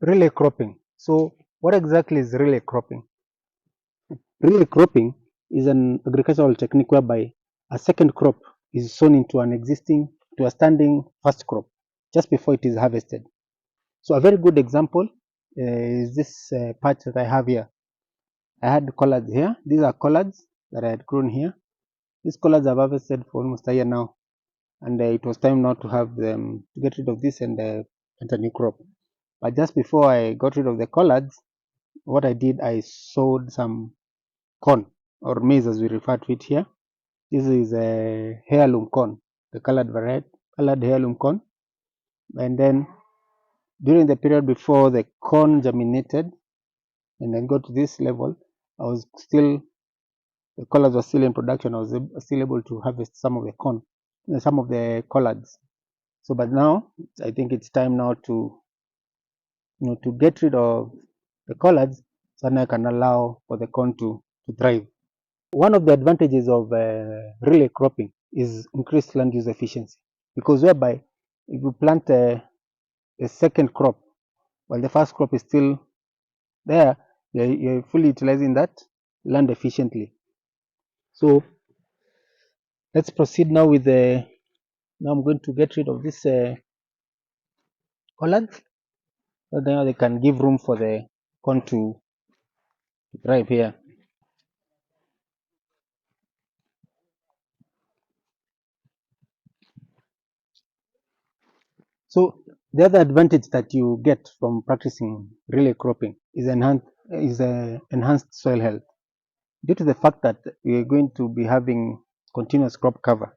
Relay cropping. So what exactly is relay cropping? Relay cropping is an agricultural technique whereby a second crop is sown into to a standing first crop just before it is harvested. So a very good example is this patch that I have here. I had collards here. These are collards that I had grown here. These collards I've harvested for almost a year now, and it was time now to have them to get rid of this and plant a new crop. But just before I got rid of the collards, what I did, I sowed some corn or maize as we refer to it here. This is a heirloom corn, the colored variety, colored heirloom corn. And then during the period before the corn germinated and then got to this level, I was still, the collards were still in production. I was still able to harvest some of the corn, some of the collards. So, but now I think it's time now to, to get rid of the collards so that I can allow for the corn to thrive. One of the advantages of relay cropping is increased land use efficiency, because whereby if you plant a second crop while the first crop is still there, you're fully utilizing that land efficiently. So let's proceed now with the, now I'm going to get rid of this collards so then they can give room for the corn to thrive here. So the other advantage that you get from practicing relay cropping is enhanced soil health, due to the fact that we are going to be having continuous crop cover.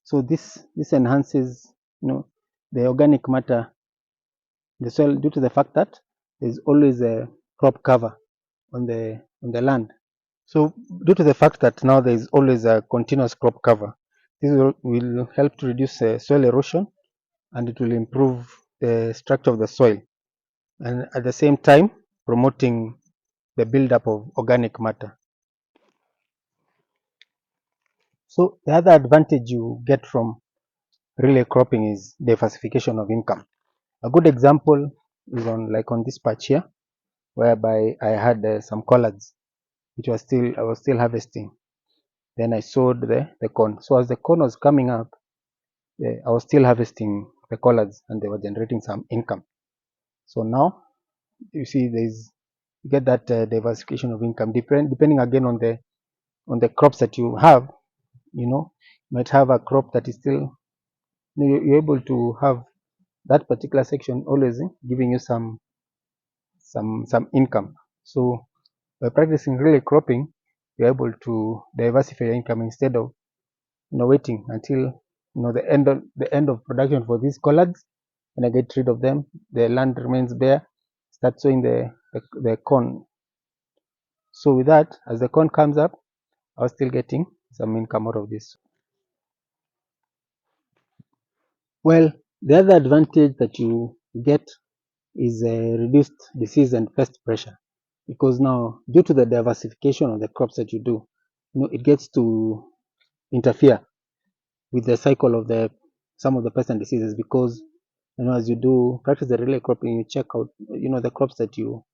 So this enhances, the organic matter in the soil, due to the fact that there's always a crop cover on the land. So due to the fact that now there is always a continuous crop cover, this will help to reduce soil erosion, and it will improve the structure of the soil, and at the same time promoting the buildup of organic matter. So the other advantage you get from relay cropping is diversification of income. A good example is on this patch here, whereby I had some collards which I was still harvesting. Then I sowed the corn. So as the corn was coming up, I was still harvesting the collards and they were generating some income. So now you see you get that diversification of income, depending again on the crops that you have. You might have a crop that is still, you're able to have that particular section always giving you some income. So by practicing relay cropping, you're able to diversify your income instead of waiting until the end of production for these collards. When I get rid of them, the land remains bare. Start sowing the corn. So with that, as the corn comes up, I was still getting some income out of this. Well, the other advantage that you get is reduced disease and pest pressure, because now due to the diversification of the crops that you do, it gets to interfere with the cycle of some of the pests and diseases, because as you do practice the relay cropping, you check out the crops that you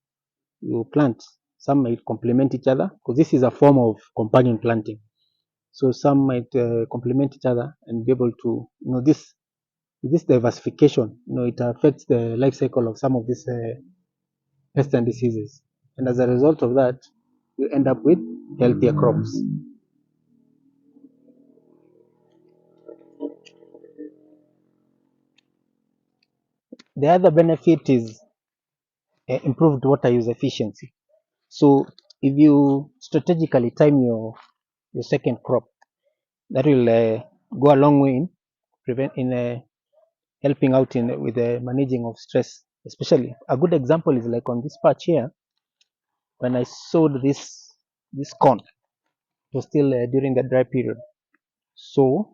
plant. Some might complement each other, because this is a form of companion planting. So some might complement each other and be able to, this diversification, it affects the life cycle of some of these pests and diseases. And as a result of that, you end up with healthier crops. The other benefit is improved water use efficiency. So if you strategically time your second crop, that will go a long way in helping out with the managing of stress. Especially a good example is like on this patch here, when I sowed this corn, it was still during the dry period. So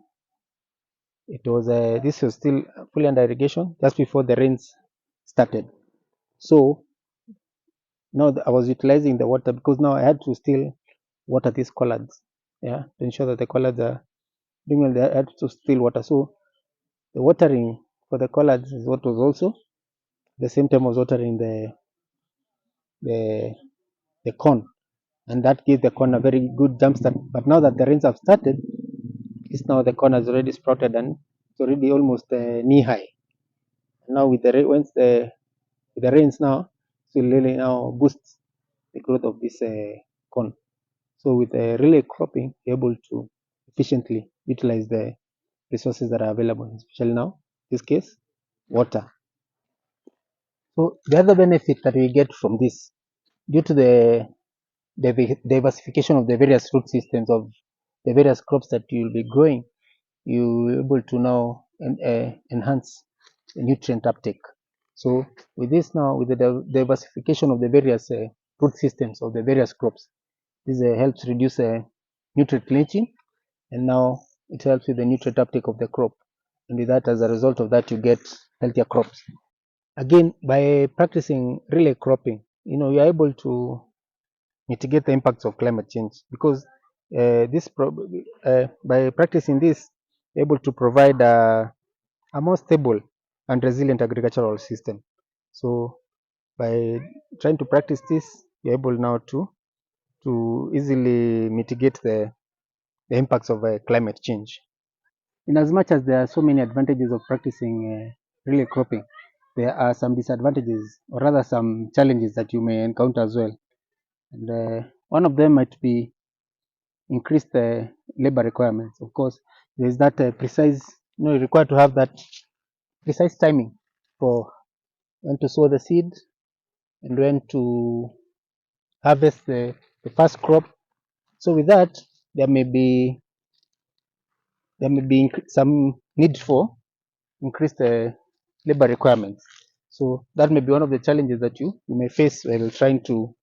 this was still fully under irrigation just before the rains started. So now I was utilizing the water, because now I had to still water these collards, to ensure that the collards are doing well. I had to still water. So the watering for the collards is what was also the same time I was watering the the corn, and that gives the corn a very good jump start. But now that the rains have started, it's now the corn has already sprouted and it's already almost knee high. Now with the once with the rains now, it will really now boost the growth of this corn. So with relay cropping, you're able to efficiently utilize the resources that are available, especially now, in this case, water. So the other benefit that we get from this, due to the diversification of the various root systems of the various crops that you will be growing, you will be able to now enhance the nutrient uptake. So with this now, with the diversification of the various root systems of the various crops, this helps reduce nutrient leaching, and now it helps with the nutrient uptake of the crop. And with that, as a result of that, you get healthier crops. Again, by practicing relay cropping, you're able to mitigate the impacts of climate change, because by practicing this, you're able to provide a more stable and resilient agricultural system. So by trying to practice this, you're able now to easily mitigate the impacts of climate change. In as much as there are so many advantages of practicing relay cropping, there are some disadvantages, or rather some challenges that you may encounter as well. And one of them might be increased labor requirements. Of course, there is that precise, you required to have that precise timing for when to sow the seed and when to harvest the first crop. So with that, there may be some need for increased labor requirements. So that may be one of the challenges that you may face while trying to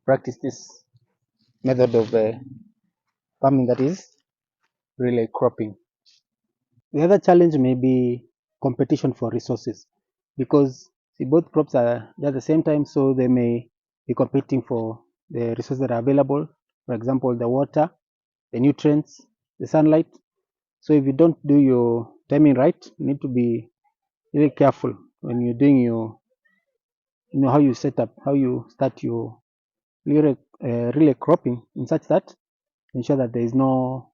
practice this method of farming, that is relay cropping. The other challenge may be competition for resources, because see, both crops are at the same time, so they may be competing for the resources that are available. For example, the water, the nutrients, the sunlight. So if you don't do your timing right, you need to be really careful when you're doing your, how you set up, how you start your relay cropping, in such that ensure that there is no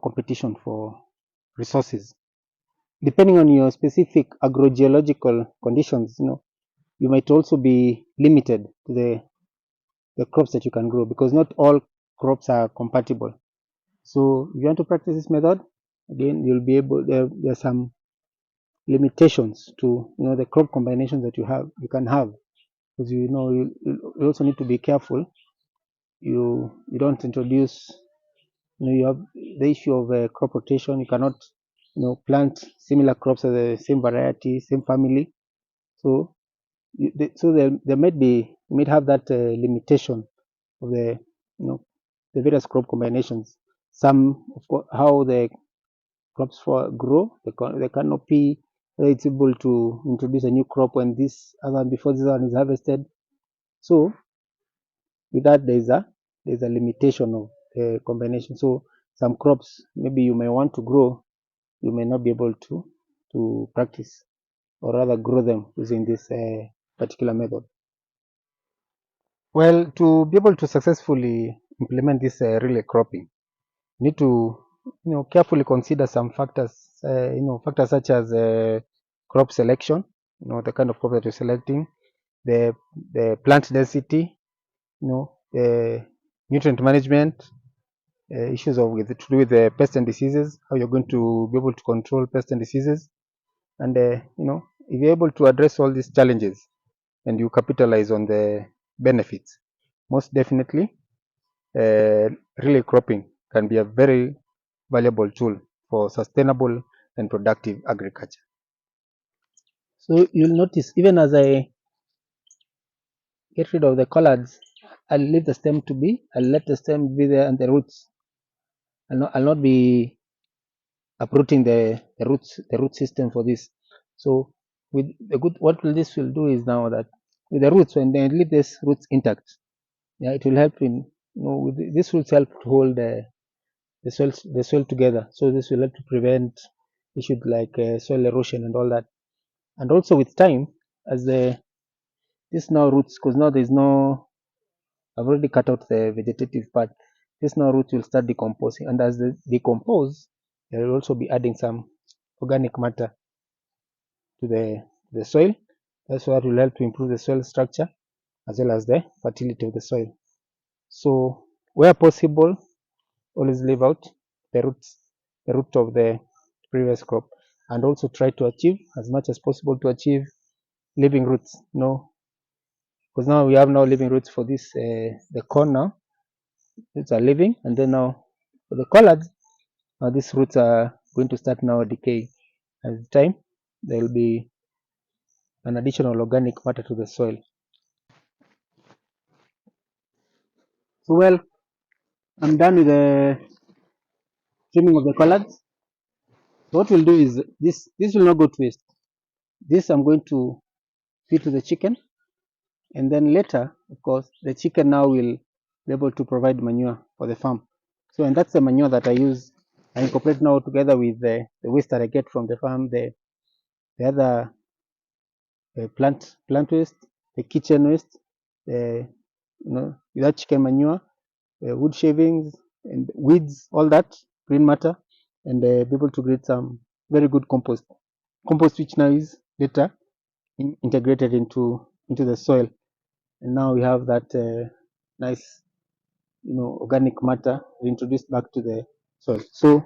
competition for resources. Depending on your specific agrogeological conditions, you might also be limited to the crops that you can grow, because not all crops are compatible. So if you want to practice this method, again, you'll be able, there are some limitations to the crop combinations that you can have, because you also need to be careful. You don't introduce, you have the issue of crop rotation. You cannot plant similar crops of the same variety, same family. So there might be, you might have that limitation of the various crop combinations. Some, of course, how the crops grow, the canopy, whether it's able to introduce a new crop when this other, before this one is harvested. So with that, there's a limitation of the combination. So some crops maybe you may want to grow, you may not be able to practice, or rather grow them using this particular method. Well, to be able to successfully implement this relay cropping, you need to carefully consider some factors. Factors such as crop selection, the kind of crop that you're selecting, the plant density, the nutrient management, issues to do with the pests and diseases, how you're going to be able to control pests and diseases. And if you're able to address all these challenges and you capitalize on the benefits, most definitely relay cropping can be a very valuable tool for sustainable and productive agriculture. So you'll notice, even as I get rid of the collards, I'll leave the stem to be, I'll let the stem be there, and the roots, I'll not be uprooting the root system for this. So with what this will do is now that with the roots, when they leave these roots intact, yeah, it will help in, this will help to hold the soil together. So this will help to prevent issues like soil erosion and all that. And also with time, as this now roots, because now there's no, I've already cut out the vegetative part. This now roots will start decomposing, and as they decompose, they will also be adding some organic matter to the soil. That's what will help to improve the soil structure as well as the fertility of the soil. So where possible, always leave out the root of the previous crop, and also try to achieve as much as possible to achieve living roots. Because now we have now living roots for this the corn now. Roots are living, and then now for the collards, now these roots are going to start now decay. At the time, there will be an additional organic matter to the soil. So well, I'm done with the trimming of the collards. So what we'll do is this will not go to waste. This I'm going to feed to the chicken, and then later, of course, the chicken now will be able to provide manure for the farm. So, and that's the manure that I use. I incorporate now together with the waste that I get from the farm, the other plant waste, the kitchen waste, that chicken manure, wood shavings and weeds, all that green matter, and be able to create some very good compost which now is later integrated into the soil, and now we have that nice organic matter introduced back to the soil. So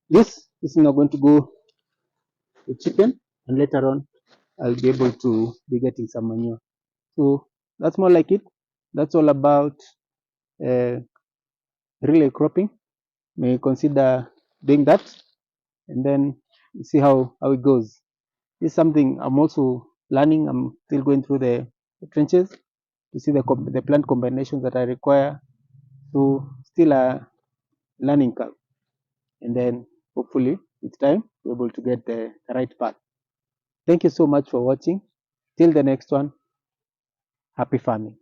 this is now going to go to chicken, and later on I'll be able to be getting some manure. So that's more like it. That's all about relay cropping. May consider doing that, and then see how it goes. This is something I'm also learning. I'm still going through the trenches to see the plant combinations that I require. So still a learning curve, and then hopefully with time we're able to get the right path. Thank you so much for watching. Till the next one, happy farming.